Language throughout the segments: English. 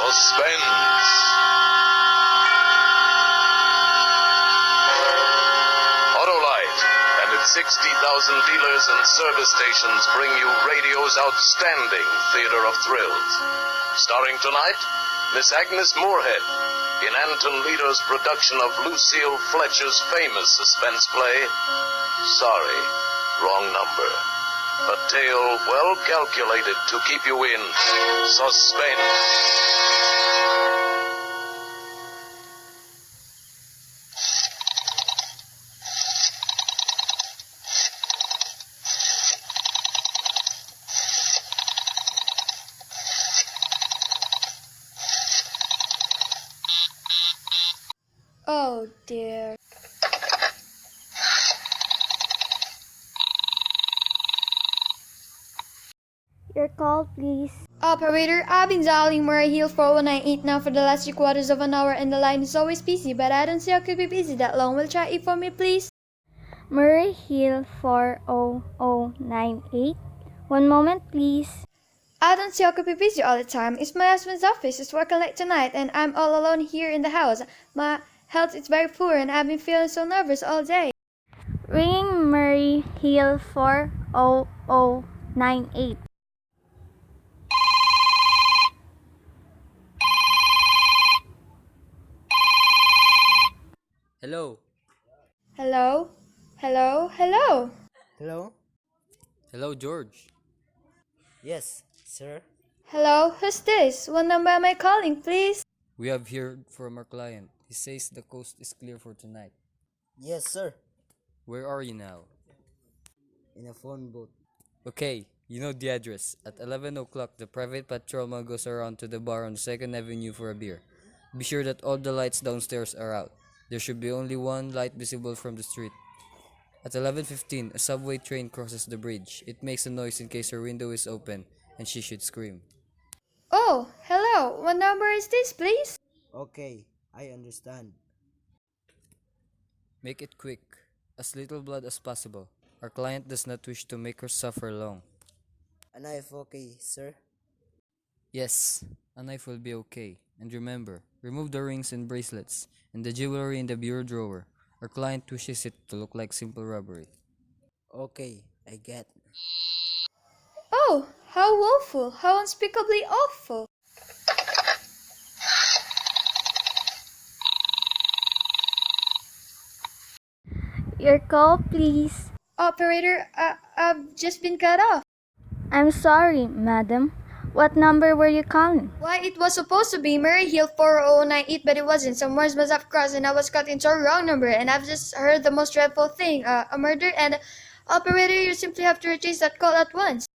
Suspense. Autolite and its 60,000 dealers and service stations bring you radio's outstanding theater of thrills. Starring tonight, Miss Agnes Moorehead in Anton Leader's production of Lucille Fletcher's famous suspense play, Sorry, Wrong Number. A tale well calculated to keep you in suspense. Oh dear. Your call, please. Operator, I've been dialing Murray Hill 4198 now for the last 3/4 of an hour and the line is always busy, but I don't see how could be busy that long. Will try it for me, please? Murray Hill 40098. One moment, please. I don't see how could be busy all the time. It's my husband's office. It's working late tonight and I'm all alone here in the house. My health is very poor and I've been feeling so nervous all day. Ringing Murray Hill 40098. Hello. Hello? Hello? Hello? Hello? Hello, George. Yes, sir. Hello? Who's this? What number am I calling, please? We have heard from our client. He says the coast is clear for tonight. Yes, sir. Where are you now? In a phone booth. Okay, you know the address. At 11 o'clock, the private patrolman goes around to the bar on 2nd Avenue for a beer. Be sure that all the lights downstairs are out. There should be only one light visible from the street. At 11:15, a subway train crosses the bridge. It makes a noise in case her window is open, and she should scream. Oh, hello. What number is this, please? Okay, I understand. Make it quick, as little blood as possible. Our client does not wish to make her suffer long. A knife, okay, sir? Yes, a knife will be okay. And remember, remove the rings and bracelets and the jewelry in the bureau drawer. Our client wishes it to look like simple robbery. Okay, I get. Oh, how woeful, how unspeakably awful. Your call, please. Operator, I've just been cut off. I'm sorry, madam. What number were you calling? Why, it was supposed to be Murray Hill 40098, but it wasn't. Some words must have crossed and I was cut into a wrong number. And I've just heard the most dreadful thing, a murder. And operator, you simply have to retrace that call at once.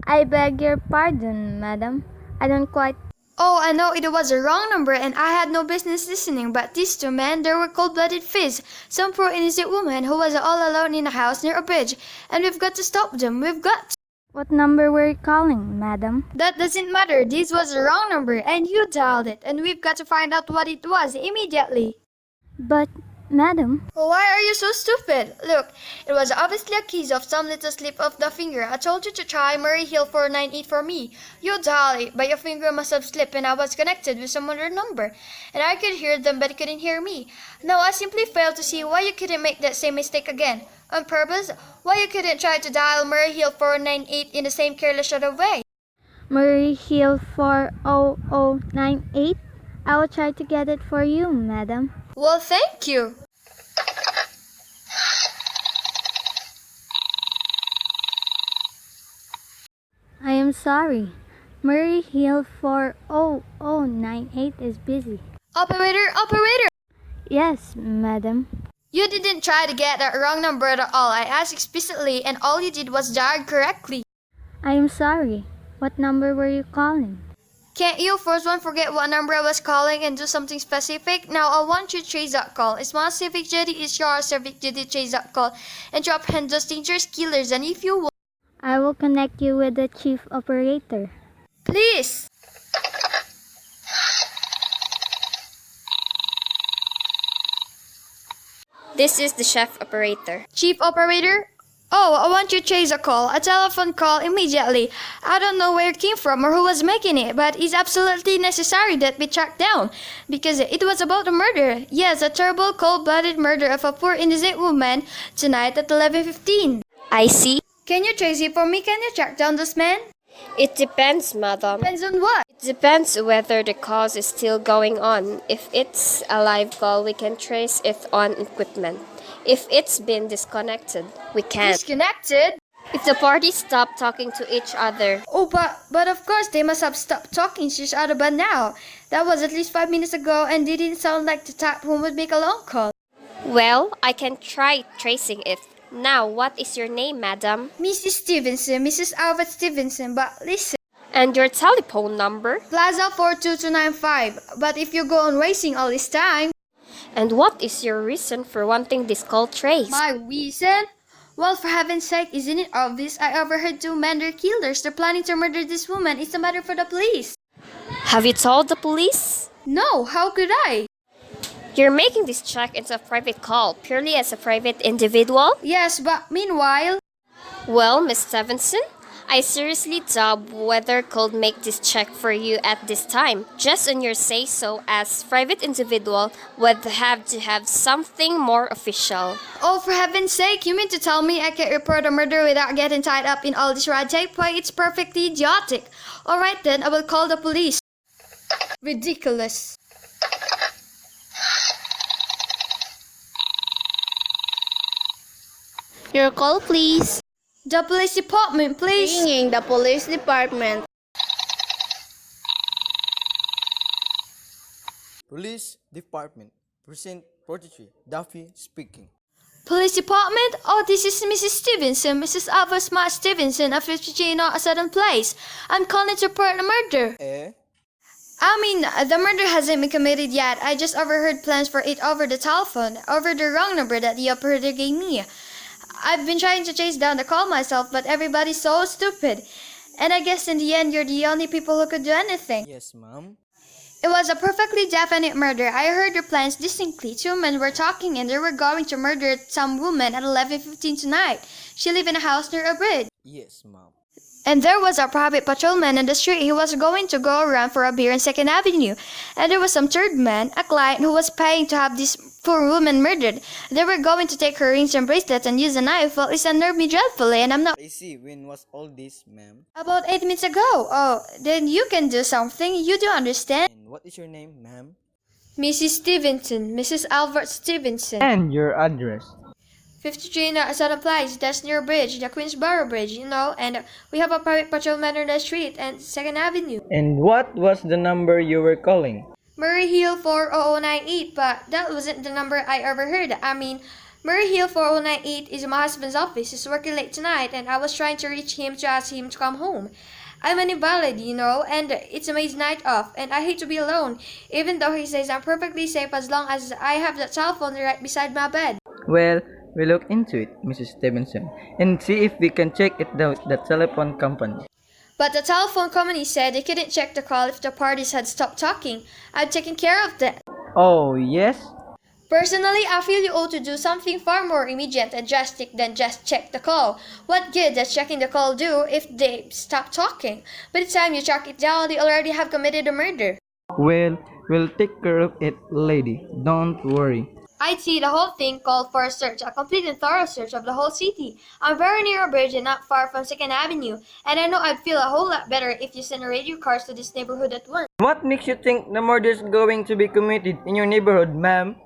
I beg your pardon, madam. I don't quite... Oh, I know it was a wrong number and I had no business listening, but these two men, they were cold-blooded thieves. Some poor innocent woman who was all alone in a house near a bridge. And we've got to stop them, we've got to. What number were you calling, madam? That doesn't matter. This was a wrong number and you dialed it. And we've got to find out what it was immediately. But, madam... Why are you so stupid? Look, it was obviously a case of some little slip of the finger. I told you to try Murray Hill 498 for me. You dialed it, but your finger must have slipped and I was connected with some other number. And I could hear them, but they couldn't hear me. Now I simply fail to see why you couldn't make that same mistake again. On purpose? Why you couldn't try to dial Murray Hill 498 in the same careless sort of way? Murray Hill 40098? I will try to get it for you, madam. Well, thank you. I am sorry. Murray Hill 40098 is busy. Operator! Yes, madam. You didn't try to get that wrong number at all. I asked explicitly and all you did was dial correctly. I am sorry. What number were you calling? Can't you first one forget what number I was calling and do something specific? Now I want you to trace that call. It's my civic duty, it's your civic duty to trace that call and to apprehend those dangerous killers. And if you will, I will connect you with the chief operator. please. This is the chef operator. Chief operator? Oh, I want you to chase a telephone call immediately. I don't know where it came from or who was making it, but it's absolutely necessary that we track down because it was about a murder. Yes, a terrible cold-blooded murder of a poor innocent woman tonight at 11:15. I see. Can you trace it for me? Can you track down this man? It depends, madam. Depends on what? It depends whether the call is still going on. If it's a live call, we can trace it on equipment. If it's been disconnected, we can't. Disconnected? If the parties stop talking to each other, Oh, but of course they must have stopped talking to each other by now. That was at least 5 minutes ago and didn't sound like the type who would make a long call. well, I can try tracing it. Now, what is your name, madam? Mrs. Stevenson, Mrs. Albert Stevenson, but listen. And your telephone number? Plaza 42295. But if you go on racing all this time, And what is your reason for wanting this call traced? my reason? Well, for heaven's sake, isn't it obvious? I overheard two men, they're killers. They're planning to murder this woman. It's a matter for the police. Have you told the police? No, how could I? You're making this check into a private call, purely as a private individual? Yes, but meanwhile, Well, Miss Stevenson, I seriously doubt whether could make this check for you at this time. Just on your say-so as private individual would have to have something more official. oh, for heaven's sake, you mean to tell me I can't report a murder without getting tied up in all this red tape? Why, it's perfectly idiotic. Alright then, I will call the police. Ridiculous. Your call, please. The police department, please. Ringing the police department. Police Department, Precinct 43, Duffy speaking. Police department? Oh, this is Mrs. Stevenson, Mrs. Alva Smart Stevenson of 50 a certain place. I'm calling to report a murder. The murder hasn't been committed yet. I just overheard plans for it over the telephone, over the wrong number that the operator gave me. I've been trying to chase down the call myself, but everybody's so stupid. And I guess in the end, you're the only people who could do anything. Yes, ma'am. It was a perfectly definite murder. I heard their plans distinctly. Two men were talking and they were going to murder some woman at 11:15 tonight. She lived in a house near a bridge. Yes, ma'am. And there was a private patrolman in the street. He was going to go around for a beer on 2nd Avenue. And there was some third man, a client, who was paying to have this poor woman murdered. They were going to take her rings and bracelets and use a knife. Well, it's unnerved me dreadfully, and I'm not... I see. When was all this, ma'am? About 8 minutes ago. Oh, then you can do something. You do understand? And what is your name, ma'am? Mrs. Stevenson, Mrs. Albert Stevenson. And your address. 53 Southern Place, that's near Bridge, the Queensboro Bridge, and we have a private patrolman on the street and 2nd Avenue. And what was the number you were calling? Murray Hill 40098, but that wasn't the number I overheard. Murray Hill 4098 is my husband's office. He's working late tonight, and I was trying to reach him to ask him to come home. I'm an invalid, and it's a maid's night off, and I hate to be alone, even though he says I'm perfectly safe as long as I have the telephone right beside my bed. Well, we'll look into it, Mrs. Stevenson, and see if we can check it out the telephone company. But the telephone company said they couldn't check the call if the parties had stopped talking. I've taken care of that. Oh, yes? Personally, I feel you ought to do something far more immediate and drastic than just check the call. What good does checking the call do if they stop talking? By the time you track it down, they already have committed a murder. Well, we'll take care of it, lady. Don't worry. I'd see the whole thing called for a search, a complete and thorough search of the whole city. I'm very near a bridge and not far from 2nd Avenue, and I know I'd feel a whole lot better if you send radio cars to this neighborhood at once. What makes you think the murder is going to be committed in your neighborhood, ma'am?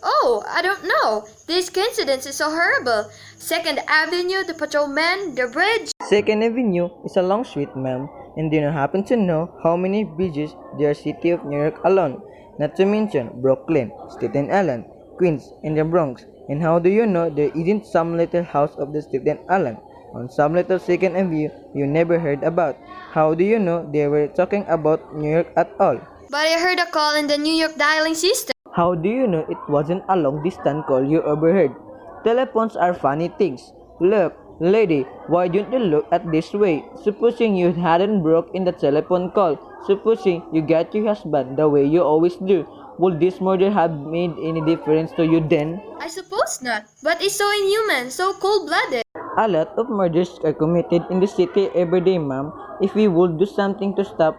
Oh, I don't know. This coincidence is so horrible. 2nd Avenue, the patrolman, the bridge. 2nd Avenue is a long street, ma'am, and do you happen to know how many bridges there are city of New York alone? Not to mention Brooklyn, Staten Island, Queens, and the Bronx. And how do you know there isn't some little house of the Staten Island on some little 2nd Avenue you never heard about? How do you know they were talking about New York at all? But I heard a call in the New York dialing system. How do you know it wasn't a long-distance call you overheard? Telephones are funny things. Look, lady, why don't you look at this way? Supposing you hadn't broke in the telephone call, supposing you got your husband the way you always do, would this murder have made any difference to you then? I suppose not. But it's so inhuman, so cold-blooded. A lot of murders are committed in the city every day, ma'am. If we would do something to stop,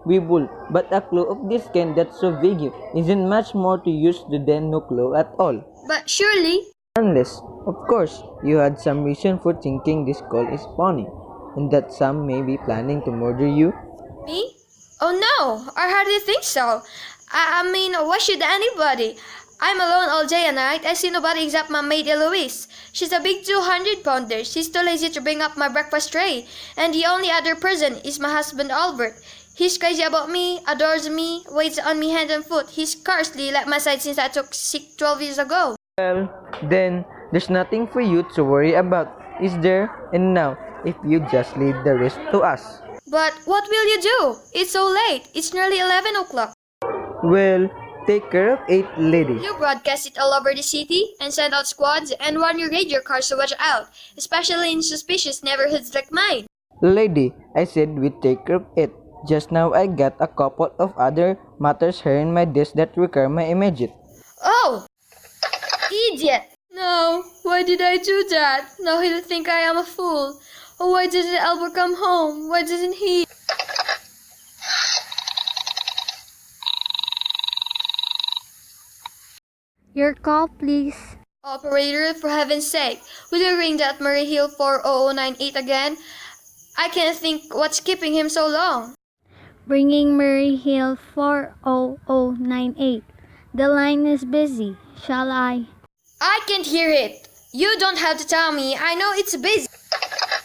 we would. But a clue of this kind that's so vague isn't much more to use than no clue at all. But surely, Unless, of course, you had some reason for thinking this call is funny, and that some may be planning to murder you. me? Oh no, I hardly think so. I mean, why should anybody? I'm alone all day and night. I see nobody except my maid Eloise. She's a big 200-pounder. She's too lazy to bring up my breakfast tray. And the only other person is my husband Albert. He's crazy about me, adores me, waits on me hand and foot. He's scarcely left my side since I took sick 12 years ago. Well, then, there's nothing for you to worry about, is there? And now, if you just leave the rest to us. But what will you do? It's so late. It's nearly 11 o'clock. Well, take care of it, lady. You broadcast it all over the city and send out squads and warn your radio cars to watch out, especially in suspicious neighborhoods like mine. Lady, I said we take care of it. Just now I got a couple of other matters here in my desk that require my immediate. Oh! Idiot! No, why did I do that? Now he'll think I am a fool. Oh, why didn't Albert come home? Why didn't he? Your call, please. Operator, for heaven's sake, will you ring that Murray Hill 40098 again? I can't think what's keeping him so long. Bringing Murray Hill 40098. The line is busy. Shall I? I can't hear it. You don't have to tell me. I know it's busy.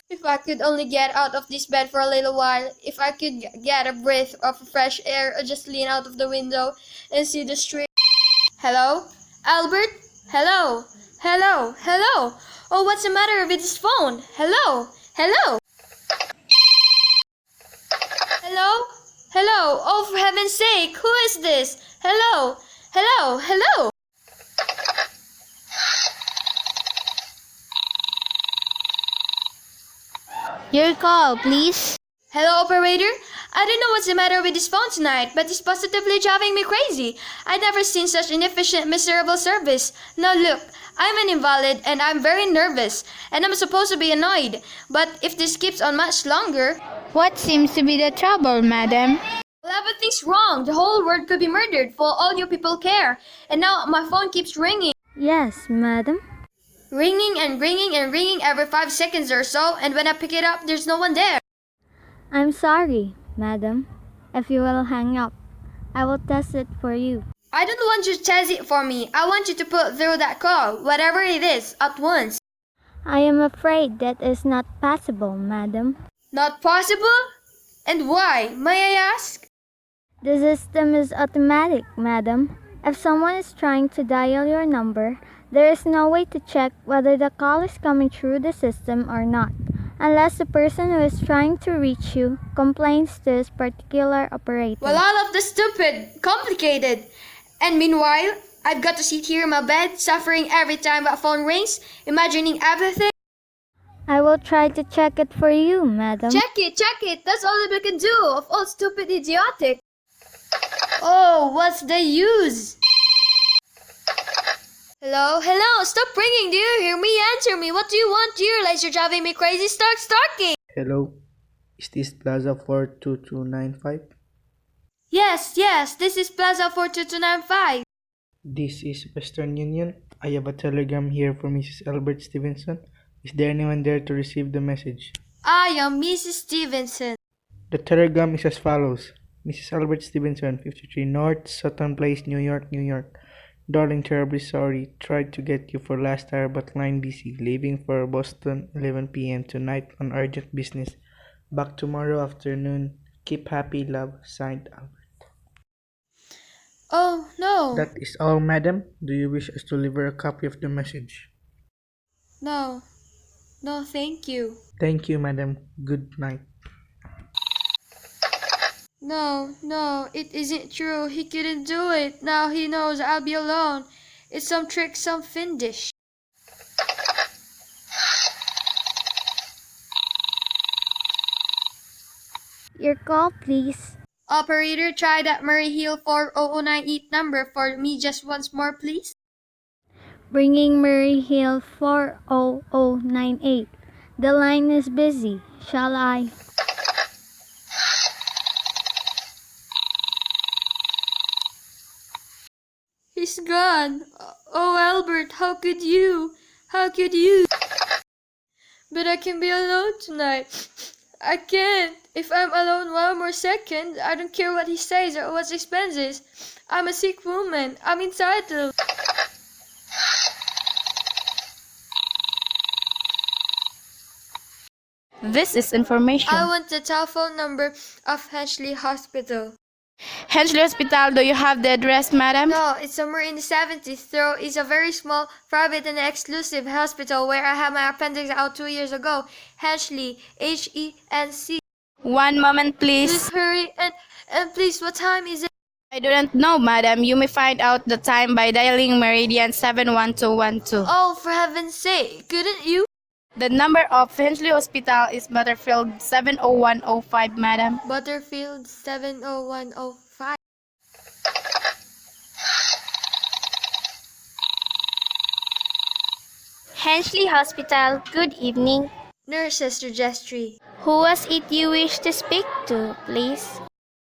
If I could only get out of this bed for a little while, if I could get a breath of fresh air or just lean out of the window and see the street. Hello? Albert? Hello? Hello? Hello? Oh, what's the matter with his phone? Hello? Hello? Hello? Hello? Oh, for heaven's sake, who is this? Hello? Hello? Hello? Your call, please. Hello, operator? I don't know what's the matter with this phone tonight, but it's positively driving me crazy. I've never seen such inefficient, miserable service. Now look, I'm an invalid and I'm very nervous, and I'm supposed to be annoyed. But if this keeps on much longer, What seems to be the trouble, madam? well, everything's wrong. The whole world could be murdered for all you people care. And now my phone keeps ringing. Yes, madam. Ringing and ringing and ringing every 5 seconds or so, and when I pick it up, there's no one there. I'm sorry, madam. If you will hang up, I will test it for you. I don't want you to test it for me. I want you to put through that call, whatever it is, at once. I am afraid that is not possible, madam. Not possible? And why, may I ask? The system is automatic, madam. If someone is trying to dial your number, there is no way to check whether the call is coming through the system or not, unless the person who is trying to reach you complains to this particular operator. Well, all of the stupid, complicated. And meanwhile, I've got to sit here in my bed, suffering every time that phone rings, imagining everything. I will try to check it for you, madam. Check it, check it. That's all that we can do, of all stupid idiotic. Oh, what's the use? Hello, hello, stop ringing. Do you hear me? Answer me. What do you want? Do you realize you're driving me crazy? Start talking. Hello, is this Plaza 42295? Yes, this is Plaza 42295. This is Western Union. I have a telegram here for Mrs. Albert Stevenson. Is there anyone there to receive the message? I am Mrs. Stevenson. The telegram is as follows. Mrs. Albert Stevenson, 53 North Sutton Place, New York, New York. Darling, terribly sorry. Tried to get you for last hour but line busy. Leaving for Boston 11 p.m. tonight on urgent business. Back tomorrow afternoon. Keep happy, love. Signed, Albert. Oh, no. That is all, madam. Do you wish us to deliver a copy of the message? No, thank you. Thank you, madam. Good night. No, it isn't true. He couldn't do it. Now he knows I'll be alone. It's some trick, some fiendish. Your call, please. Operator, try that Murray Hill 40098 number for me just once more, please. Bringing Murray Hill 40098. The line is busy. Shall I? He's gone. Oh, Albert, how could you? How could you? But I can be alone tonight. I can't. If I'm alone 1 more second, I don't care what he says or what expenses. I'm a sick woman. I'm entitled. This is information. I want the telephone number of Henchley Hospital. Hensley Hospital, do you have the address, madam? No, it's somewhere in the 70s, though it's a very small, private, and exclusive hospital where I had my appendix out 2 years ago. Henchley, Henc. One moment, Please please. hurry, and please, what time is it? I don't know, madam. You may find out the time by dialing Meridian 71212. Oh, for heaven's sake, couldn't you? The number of Hensley Hospital is Butterfield 70105, madam. Butterfield 70105. Hensley Hospital, good evening. Nurse Sister Jestry. Who was it you wish to speak to, please?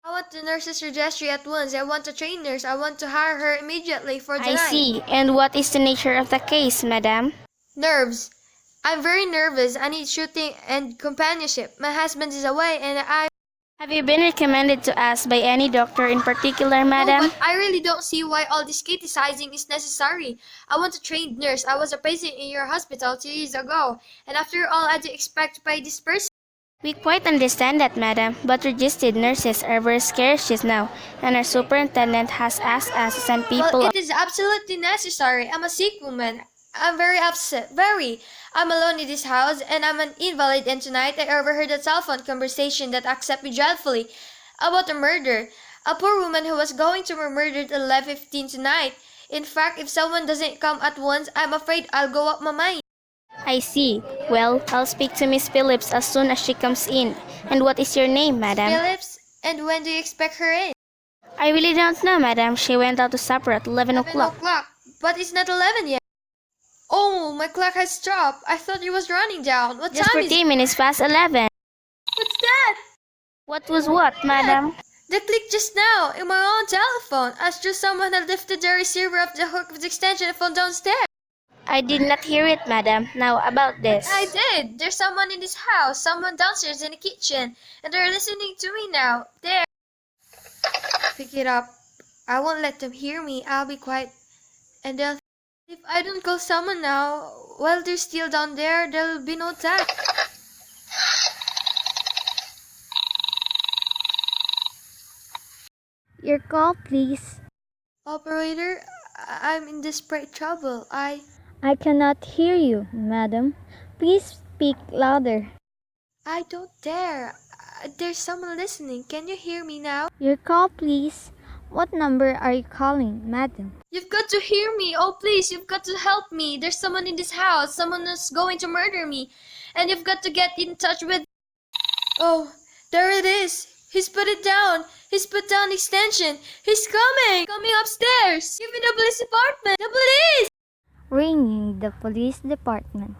I want the nurse Sister Jestry at once. I want a trained nurse. I want to hire her immediately for I tonight. see. And what is the nature of the case, madam? Nerves. I'm very nervous. I need shooting and companionship. My husband is away and Have you been recommended to us by any doctor in particular, No, madam? but I really don't see why all this criticizing is necessary. I want a trained nurse. I was a patient in your hospital 2 years ago. And after all, I do expect by this person. We quite understand that, madam, but registered nurses are very scarce just now, and our superintendent has asked us to send people. Well, it is absolutely necessary. I'm a sick woman. I'm very upset. Very. I'm alone in this house, and I'm an invalid, and tonight I overheard a telephone conversation that upset me dreadfully about a murder. A poor woman who was going to be murdered at 11:15 tonight. In fact, if someone doesn't come at once, I'm afraid I'll go up my mind. I see. Well, I'll speak to Miss Phillips as soon as she comes in. And what is your name, madam? Phillips, and when do you expect her in? I really don't know, madam. She went out to supper at 11 o'clock. But it's not 11 yet. Oh, my clock has stopped. I thought it was running down. What Just time is 14 it? minutes past 11. What's that? What was what, madam? The click just now in my own telephone. As just someone had lifted the receiver of the hook of the extension phone downstairs. I did not hear it, madam. Now about this. I did. There's someone in this house, someone downstairs in the kitchen, and they're listening to me now. There. Pick it up. I won't let them hear me. I'll be quiet. And they'll. If I don't call someone now, while they're still down there, there'll be no time. Your call, please. Operator, I'm in desperate trouble. I cannot hear you, madam. Please speak louder. I don't dare. There's someone listening. Can you hear me now? Your call, please. What number are you calling, madam? You've got to hear me. Oh, please, you've got to help me. There's someone in this house. Someone is going to murder me. And you've got to get in touch with... Oh, there it is. He's put it down. He's put down the extension. He's coming. Coming upstairs. Give me the police department. The police! Ringing the police department.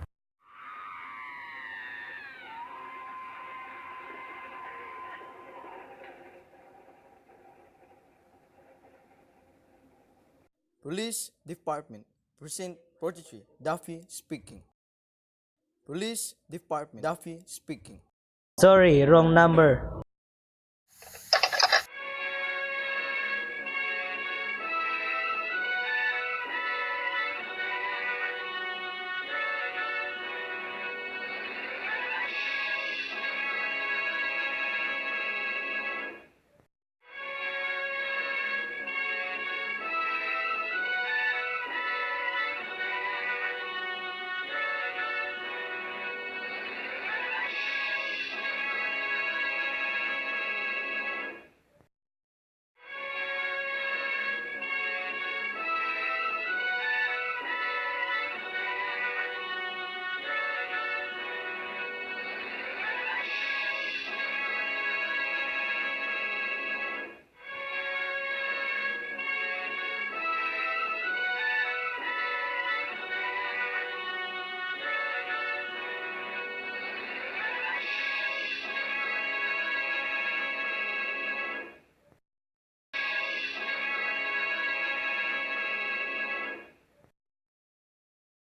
Police Department, Precinct 43, Duffy speaking. Police Department, Duffy speaking. Sorry, wrong number.